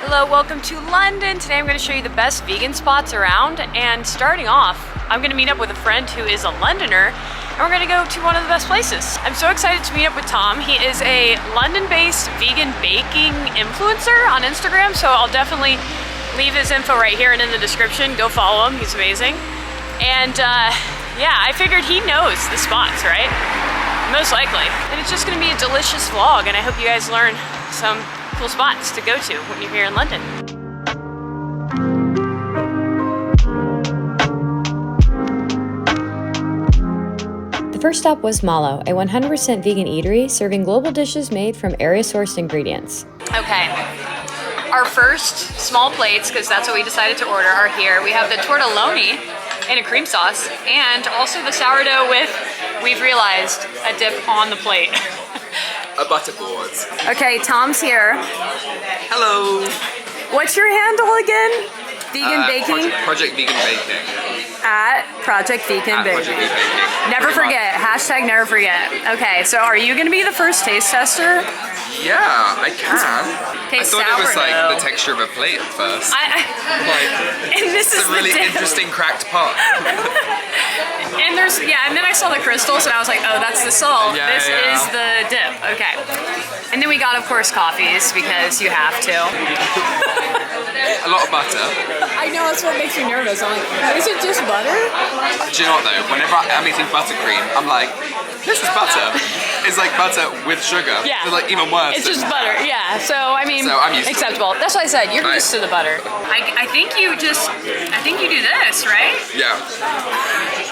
Hello, welcome to London. Today I'm going to show you the best vegan spots around, and starting off, I'm going to meet up with a friend who is a Londoner, and we're going to go to one of the best places. I'm so excited to meet up with Tom. He is a London-based vegan baking influencer on Instagram, so I'll definitely leave his info right here and in the description. Go follow him, he's amazing. And yeah, I figured he knows the spots, right? Most likely. And it's just going to be a delicious vlog, and I hope you guys learn some cool spots to go to when you're here in London. The first stop was Mallow, a 100% vegan eatery serving global dishes made from area-sourced ingredients. Okay, our first small plates, because that's what we decided to order, are here. We have the tortelloni in a cream sauce, and also the sourdough with, we've realized, a dip on the plate. A butterboard. Okay, Tom's here. Hello. What's your handle again? Vegan Baking? Project Vegan Baking. At Project Vegan Baking. Never forget. Hashtag never forget. Okay, so are you gonna be the first taste tester? Yeah, I can. Okay, I thought it was like the texture of a plate at first. And this is a really interesting cracked pot. And there's, yeah, and then I saw the crystals and I was like, oh, that's the salt. Yeah, this is the dip. Okay. And then we got, of course, coffees because you have to. A lot of butter. I know, that's what makes me nervous. I'm like, is it just butter? Do you know what though? Whenever I'm eating buttercream, I'm like, this is butter. It's like butter with sugar. Yeah. It's like even worse. It's just butter, yeah. So, I mean, so I'm used acceptable. To it. That's why I said, you're Right. used to the butter. I think you do this, right? Yeah.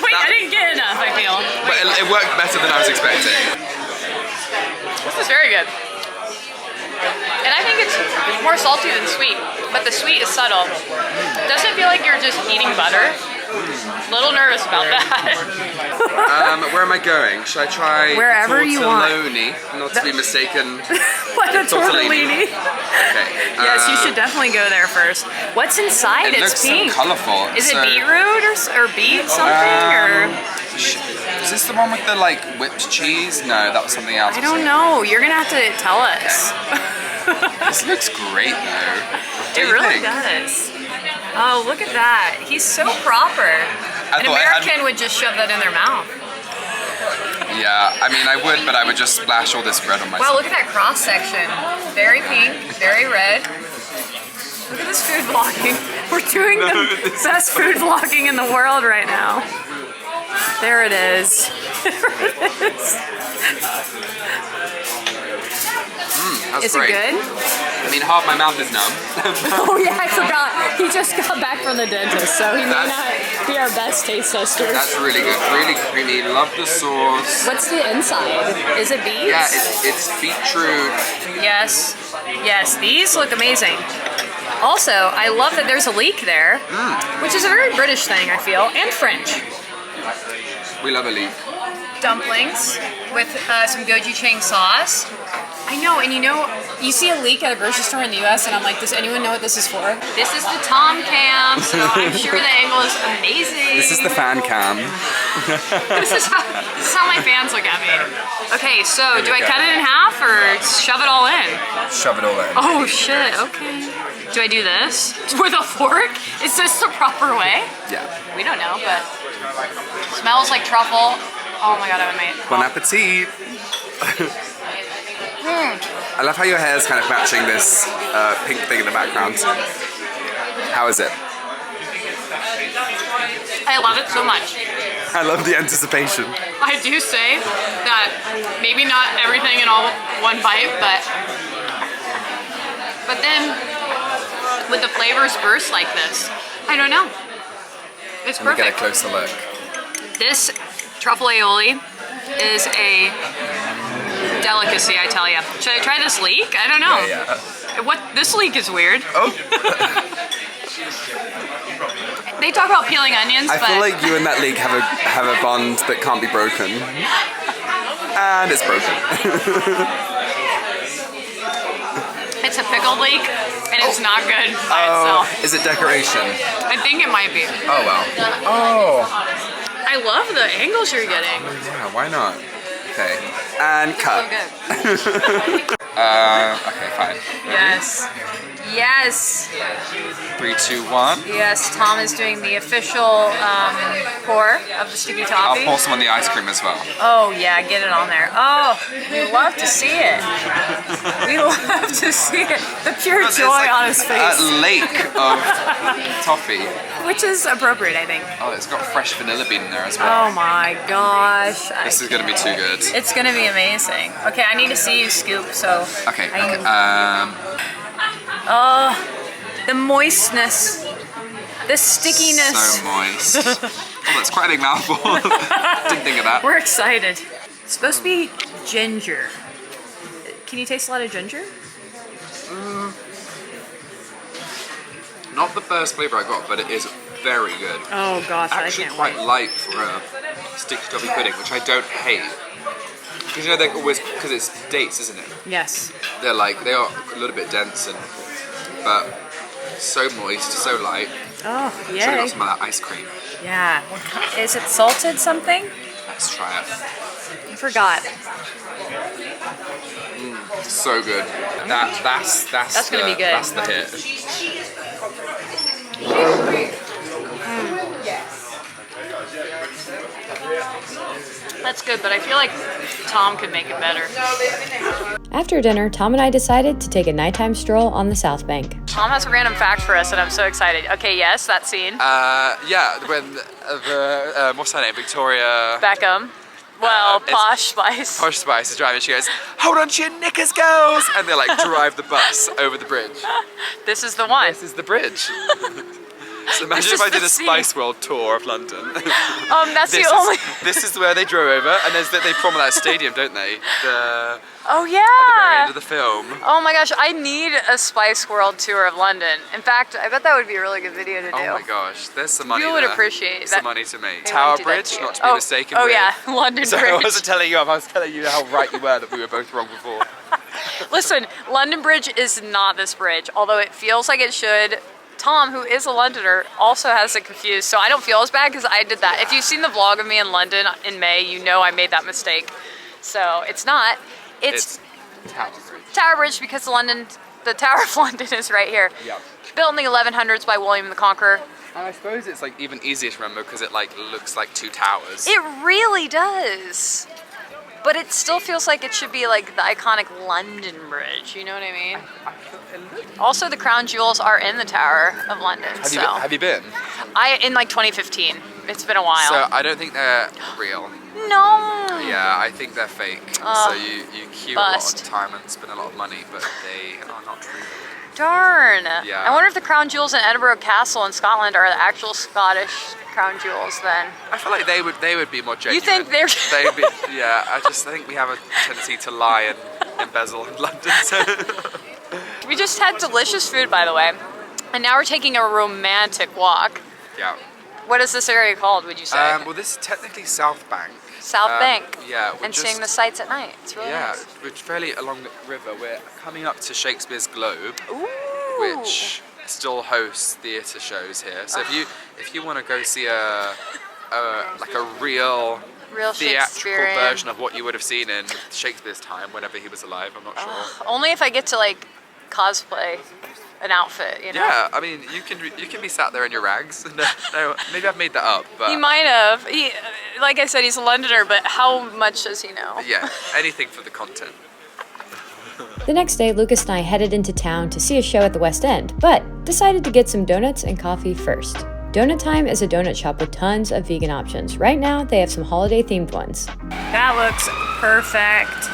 Wait, I didn't get enough, I feel. But it worked better than I was expecting. This is very good. And I think it's more salty than sweet, but the sweet is subtle. Doesn't feel like you're just eating butter. A little nervous about that. Where am I going? Should I try wherever you want? Tortelloni, not to be mistaken. What, a tortellini? Okay. Yes, you should definitely go there first. What's inside? It It's looks pink. so colourful. Is it beetroot or beet something? Or is this the one with the like whipped cheese? No, that was something else. I don't know. You're gonna have to tell us. This looks great though. It really does. Oh, look at that. He's so proper. An American would just shove that in their mouth. Yeah, I mean I would, but I would just splash all this bread on myself. Wow, look at that cross section. Very pink, very red. Look at this food vlogging. We're doing the best food vlogging in the world right now. There it is. There it is. That's Is great. it good? I mean, half my mouth is numb. Oh yeah, I forgot. He just got back from the dentist, so he may not be our best taste tester. That's really good, really creamy. Love the sauce. What's the inside? Is it beets? Yeah, it's beetroot. Yes, yes, these look amazing. Also, I love that there's a leek there, which is a very British thing, I feel, and French. We love a leek. Dumplings with some gochujang sauce. I know, and you see a leek at a grocery store in the US and I'm like, does anyone know what this is for? This is the Tom cam, so I'm sure the angle is amazing. This is the fan cam. This is how my fans look at me. Okay, so do I cut it in half or shove it all in? Shove it all in. Oh shit, okay. Do I do this? With a fork? Is this the proper way? Yeah. We don't know, but smells like truffle. Oh my god, I made it. Bon appetit. I love how your hair is kind of matching this pink thing in the background. How is it? I love it so much. I love the anticipation. I do say that maybe not everything in all one bite, but then with the flavors burst like this, I don't know. It's Let me get a perfect. closer look. This truffle aioli is a delicacy, I tell you. Should I try this leek? I don't know. Yeah. What? This leek is weird. Oh. They talk about peeling onions, I but feel like you and that leek have a bond that can't be broken. And it's broken. it's a pickled leek, and it's not good by itself. Is it decoration? I think it might be. Oh well. Oh. I love the angles you're getting. Yeah, why not? Okay. And cut. So good. Okay, fine. Ready? Yes. Yes. 3, 2, 1. Yes, Tom is doing the official pour of the sticky toffee. I'll pour some on the ice cream as well. Oh yeah, get it on there. Oh, we love to see it. We love to see it. The pure It's joy like on his face. a lake of toffee. Which is appropriate, I think. Oh, it's got fresh vanilla bean in there as well. Oh my gosh. This is gonna be too good. It's gonna be amazing. Okay, I need to see you scoop, so. Okay, Oh, the moistness. The stickiness. So moist. Oh, that's quite a big mouthful. Didn't think of that. We're excited. It's supposed to be ginger. Can you taste a lot of ginger? Not the first flavor I got, but it is very good. Oh gosh, Actually I can't quite wait. light for a sticky toffee pudding, which I don't hate. Because you know they're always, because it's dates, isn't it? Yes. They are a little bit dense, but so moist, so light. Oh, Should yay. have got some of that ice cream. Yeah. Is it salted something? Let's try it. I forgot. So good. That's gonna be good. That's the hit. That's good, but I feel like Tom could make it better. After dinner, Tom and I decided to take a nighttime stroll on the South Bank. Tom has a random fact for us, and I'm so excited. Okay, yes, that scene. Yeah, when the what's her name, Victoria Beckham. Well, it's- Posh Spice. Posh Spice is driving. She goes, "Hold on to your knickers, girls!" And they like drive the bus over the bridge. This is the one. This is the bridge. So imagine This if I is did the a scene. Spice World tour of London. That's this the only. This is where they drove over, and there's they form that stadium, don't they? Oh At the very end yeah. of the film. Oh my gosh, I need a Spice World tour of London. In fact, I bet that would be a really good video to do. Oh my gosh, there's some money People would there. appreciate Some that. money to make. They Tower wanna do that Bridge, to you. not to be mistaken Oh with. yeah, London Sorry, Bridge. I wasn't telling you off, I was telling you how right you were that we were both wrong before. Listen, London Bridge is not this bridge, although it feels like it should. Tom, who is a Londoner, also has it confused, so I don't feel as bad because I did that. If you've seen the vlog of me in London in May, you know I made that mistake. So it's not. It's Tower Bridge. Tower Bridge because the Tower of London is right here. Yeah. Built in the 1100s by William the Conqueror. And I suppose it's like even easier to remember because it like looks like two towers. It really does. But it still feels like it should be like the iconic London Bridge, you know what I mean? Also, the crown jewels are in the Tower of London, Have you been? in like 2015. It's been a while. So I don't think they're real. No. Yeah, I think they're fake. So you queue bust. a lot of time and spend a lot of money, but they are not real. Darn. Yeah. I wonder if the crown jewels in Edinburgh Castle in Scotland are the actual Scottish crown jewels then. I feel like they would be more genuine. You think they're... They'd be, yeah, I think we have a tendency to lie and embezzle in London. So. We just had delicious food, by the way. And now we're taking a romantic walk. Yeah. What is this area called, would you say? Well, this is technically South Bank. South Bank. Yeah. And seeing the sights at night. It's really nice. we're fairly along the river. We're coming up to Shakespeare's Globe, Ooh. which still hosts theatre shows here. So if you want to go see a real theatrical Shakespearean version of what you would have seen in Shakespeare's time, whenever he was alive, I'm not sure. Only if I get to like cosplay an outfit, you know? Yeah, I mean, you can be sat there in your rags. No, maybe I've made that up, but He might have. Like I said, he's a Londoner, but how much does he know? yeah, anything for the content. The next day, Lukas and I headed into town to see a show at the West End, but decided to get some donuts and coffee first. Doughnut Time is a donut shop with tons of vegan options. Right now, they have some holiday-themed ones. That looks perfect.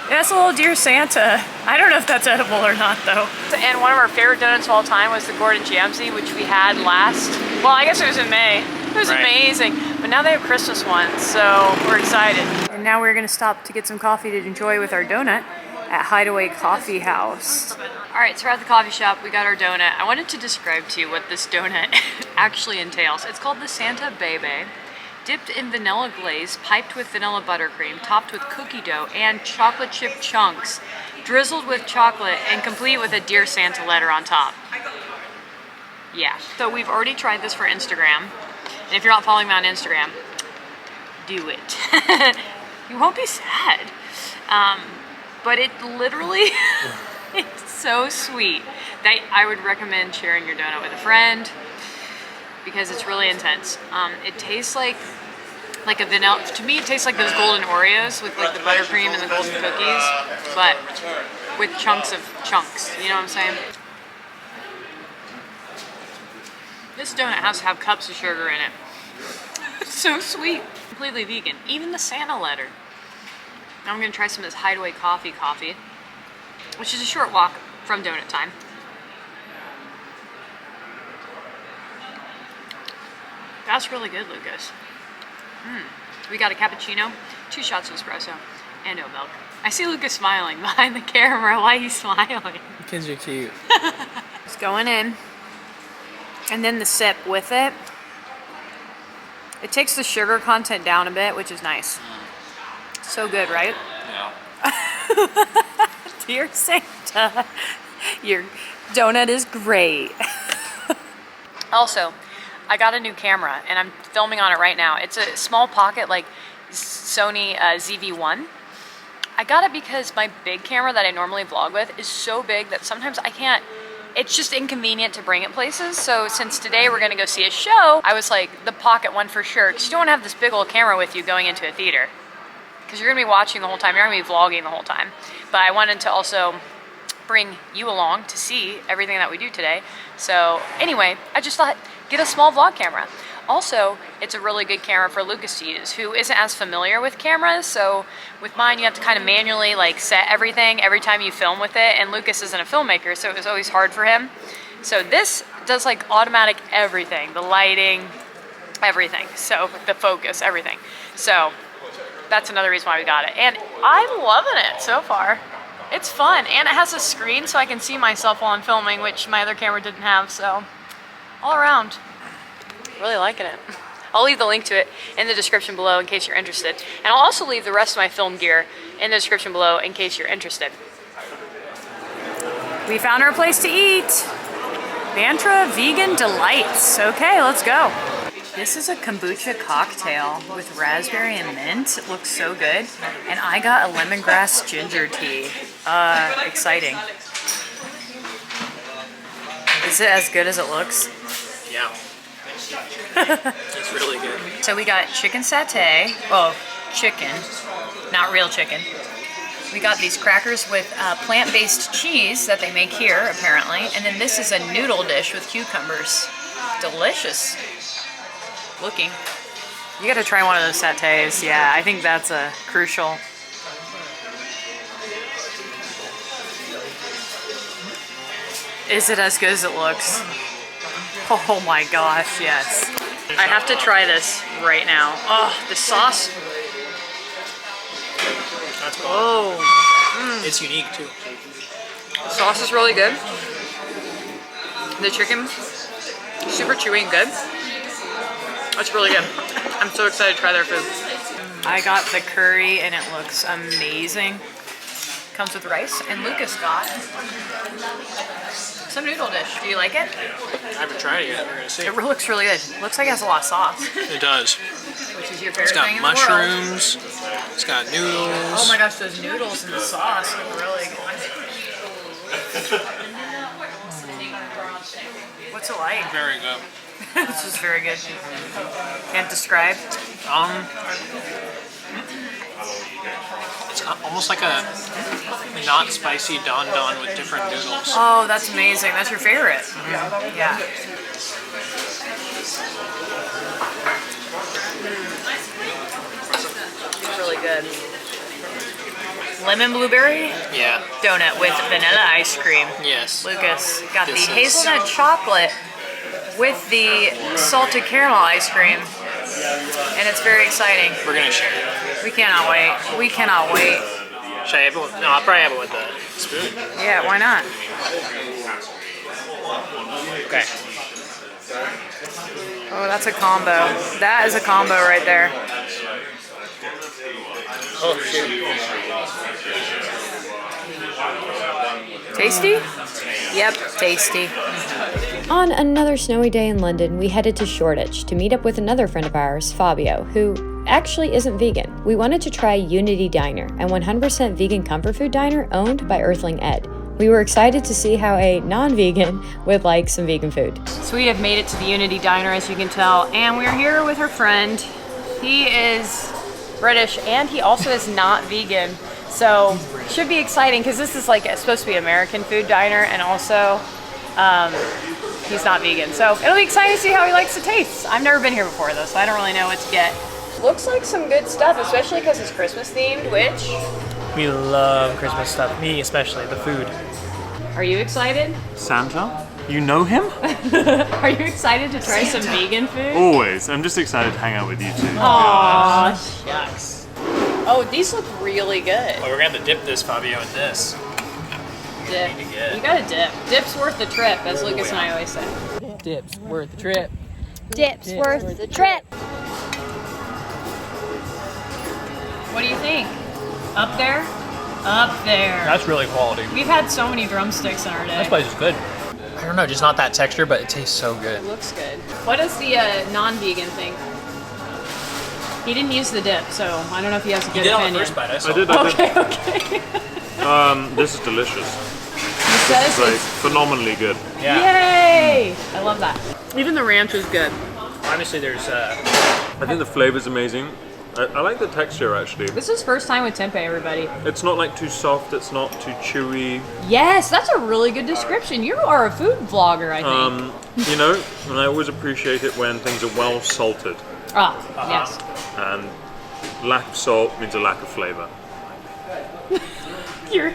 That's a little Dear Santa. I don't know if that's edible or not, though. And one of our favorite donuts of all time was the Gordon Ramsay, which we had last. Well, I guess it was in May. It was amazing. But now they have Christmas ones, so we're excited. And now we're gonna stop to get some coffee to enjoy with our donut at Hideaway Coffee House. All right, so we're at the coffee shop. We got our donut. I wanted to describe to you what this donut actually entails. It's called the Santa Bebe. Dipped in vanilla glaze, piped with vanilla buttercream, topped with cookie dough and chocolate chip chunks, drizzled with chocolate, and complete with a Dear Santa letter on top. Yeah. So we've already tried this for Instagram, and if you're not following me on Instagram, do it. You won't be sad. But it literally It's so sweet. I would recommend sharing your donut with a friend because it's really intense. It tastes like a vanilla. To me, it tastes like those golden Oreos with like the buttercream and the golden cookies, but with chunks. You know what I'm saying? This donut has to have cups of sugar in it. It's so sweet. Completely vegan. Even the Santa letter. Now I'm gonna try some of this Hideaway coffee, which is a short walk from Doughnut Time. That's really good, Lucas. We got a cappuccino, 2 shots of espresso, and no milk. I see Lucas smiling behind the camera. Why are you smiling? Kids are cute. It's going in. And then the sip with it. It takes the sugar content down a bit, which is nice. So good, right? Yeah. Dear Santa, your donut is great. Also, I got a new camera and I'm filming on it right now. It's a small pocket like Sony ZV-1. I got it because my big camera that I normally vlog with is so big that sometimes I can't, it's just inconvenient to bring it places. So since today we're gonna go see a show, I was like, the pocket one for sure, because you don't want to have this big old camera with you going into a theater. Because you're gonna be watching the whole time, you're gonna be vlogging the whole time. But I wanted to also bring you along to see everything that we do today. So anyway, I just thought, get a small vlog camera. Also, it's a really good camera for Lucas to use, who isn't as familiar with cameras. So with mine, you have to kind of manually like set everything every time you film with it. And Lucas isn't a filmmaker, so it was always hard for him. So this does like automatic everything, the lighting, everything. So the focus, everything. So that's another reason why we got it. And I'm loving it so far. It's fun, and it has a screen so I can see myself while I'm filming, which my other camera didn't have, so all around, really liking it. I'll leave the link to it in the description below in case you're interested. And I'll also leave the rest of my film gear in the description below in case you're interested. We found our place to eat. Vantra Vegan Delights. Okay, let's go. This is a kombucha cocktail with raspberry and mint. It looks so good. And I got a lemongrass ginger tea. Exciting. Is it as good as it looks? Yeah. It's really good. So we got chicken satay. Oh, chicken, not real chicken. We got these crackers with plant-based cheese that they make here, apparently. And then this is a noodle dish with cucumbers. Delicious looking. You gotta try one of those satays. Yeah, I think that's a crucial. Is it as good as it looks? Oh my gosh, yes. I have to try this right now. Oh, the sauce. That's cool. Oh. It's unique too. The sauce is really good. The chicken, super chewy and good. It's really good. I'm so excited to try their food. I got the curry and it looks amazing. Comes with rice, and Lucas got some noodle dish. Do you like it? I haven't tried it yet. We're gonna see. It looks really good. Looks like it has a lot of sauce. It does. Which is your favorite It's got thing in the world. mushrooms. It's got noodles. Oh my gosh, those noodles and the sauce look really good. What's it like? Very good. This is very good. Can't describe. It's almost like a not spicy don don with different noodles. Oh, that's amazing. That's your favorite. Yeah. It's really good. Lemon blueberry Yeah. donut with vanilla ice cream. Yes. Lucas got This the is- hazelnut chocolate with the salted caramel ice cream. And it's very exciting. We're gonna share it. We cannot wait. We cannot wait. Should I have it with, no, I'll probably have it with the spoon. Yeah, why not? Okay. Oh, that's a combo. That is a combo right there. Oh shoot. Tasty? Yep, tasty. On another snowy day in London, we headed to Shoreditch to meet up with another friend of ours, Fabio, who actually isn't vegan. We wanted to try Unity Diner, a 100% vegan comfort food diner owned by Earthling Ed. We were excited to see how a non-vegan would like some vegan food. So we have made it to the Unity Diner, as you can tell, and we're here with her friend. He is British and he also is not vegan. So should be exciting because this is like supposed to be American food diner, and also he's not vegan. So it'll be exciting to see how he likes the taste. I've never been here before though, so I don't really know what to get. Looks like some good stuff, especially because it's Christmas themed, which... We love Christmas stuff. Me especially, the food. Are you excited? Santa? You know him? Are you excited to try some vegan food? Always. I'm just excited to hang out with you two. Aww, shucks. Oh, these look really good. Oh, we're gonna have to dip this, Fabio, in this. Dip. You gotta dip. Dip's worth the trip, as Lucas and I always say. Dip's worth the trip. Dip's worth the trip. What do you think? Up there? Up there. That's really quality. We've had so many drumsticks in our day. This place is good. I don't know, just not that texture, but it tastes so good. It looks good. What does the non-vegan think? He didn't use the dip, so I don't know if he has a good opinion. On the first bite, I saw. I did. Okay. This is delicious. He says It's like it's... phenomenally good. Yeah. Yay! I love that. Even the ranch is good. Obviously, there's I think the flavor's amazing. I like the texture actually. This is first time with tempeh, everybody. It's not like too soft, it's not too chewy. Yes, that's a really good description. You are a food vlogger, I think. You know, and I always appreciate it when things are well salted. Yes. And lack of salt means a lack of flavor. You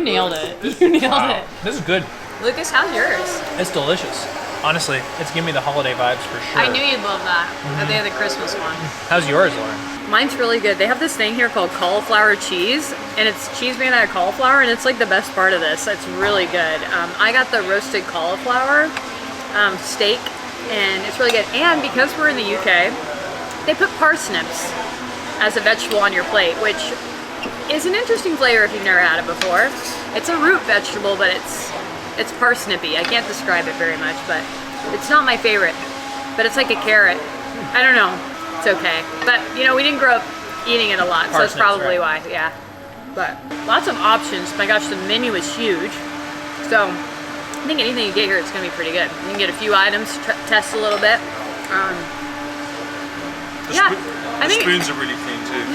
nailed it. You nailed it. This is good. Lucas, how's yours? It's delicious. Honestly, it's giving me the holiday vibes for sure. I knew you'd love that. They have the Christmas one. How's yours, Lauren? Mine's really good. They have this thing here called cauliflower cheese, and it's cheese made out of cauliflower, and it's like the best part of this. It's really good. I got the roasted cauliflower steak, and it's really good. And because we're in the UK, they put parsnips as a vegetable on your plate, which is an interesting flavor if you've never had it before. It's a root vegetable, but it's parsnippy. I can't describe it very much, but it's not my favorite. But it's like a carrot. I don't know. It's okay. But, you know, we didn't grow up eating it a lot, so that's probably why, yeah. But lots of options. My gosh, the menu is huge. So I think anything you get here, it's going to be pretty good. You can get a few items, test a little bit. The spoons are really clean too.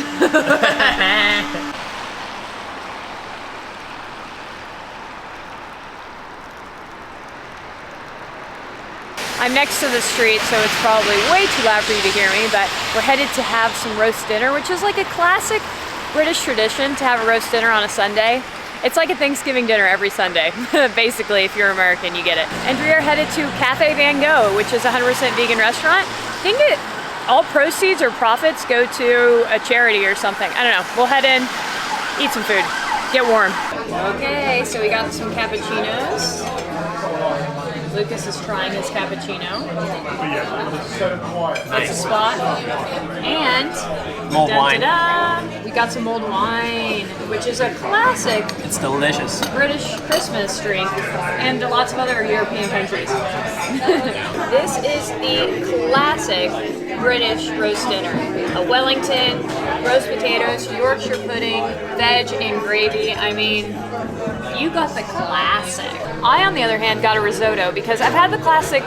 I'm next to the street, so it's probably way too loud for you to hear me, but we're headed to have some roast dinner, which is like a classic British tradition to have a roast dinner on a Sunday. It's like a Thanksgiving dinner every Sunday. Basically, if you're American, you get it. And we are headed to Cafe Van Gogh, which is a 100% vegan restaurant. I think all proceeds or profits go to a charity or something. I don't know. We'll head in, eat some food, get warm. Okay, so we got some cappuccinos. Lucas is trying his cappuccino. That's a spot. And mulled wine. We got some mulled wine, which is a classic It's delicious. British Christmas drink, and lots of other European countries. This is the classic British roast dinner. A Wellington, roast potatoes, Yorkshire pudding, veg and gravy. I mean, you got the classic. I, on the other hand, got a risotto because I've had the classic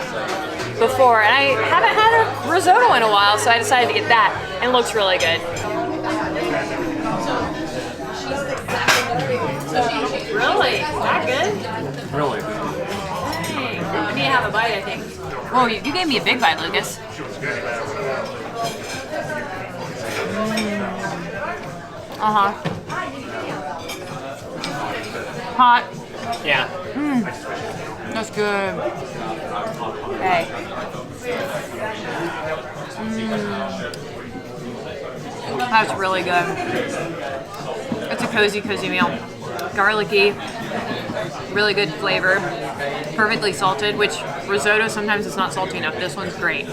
before, and I haven't had a risotto in a while, so I decided to get that, and it looks really good. Really? That good? Really? Dang. I need to have a bite, I think. Whoa, you gave me a big bite, Lucas. Hot. Yeah. That's good. Okay. That's really good. It's a cozy meal. Garlicky, really good flavor, perfectly salted, which risotto sometimes is not salty enough. This one's great.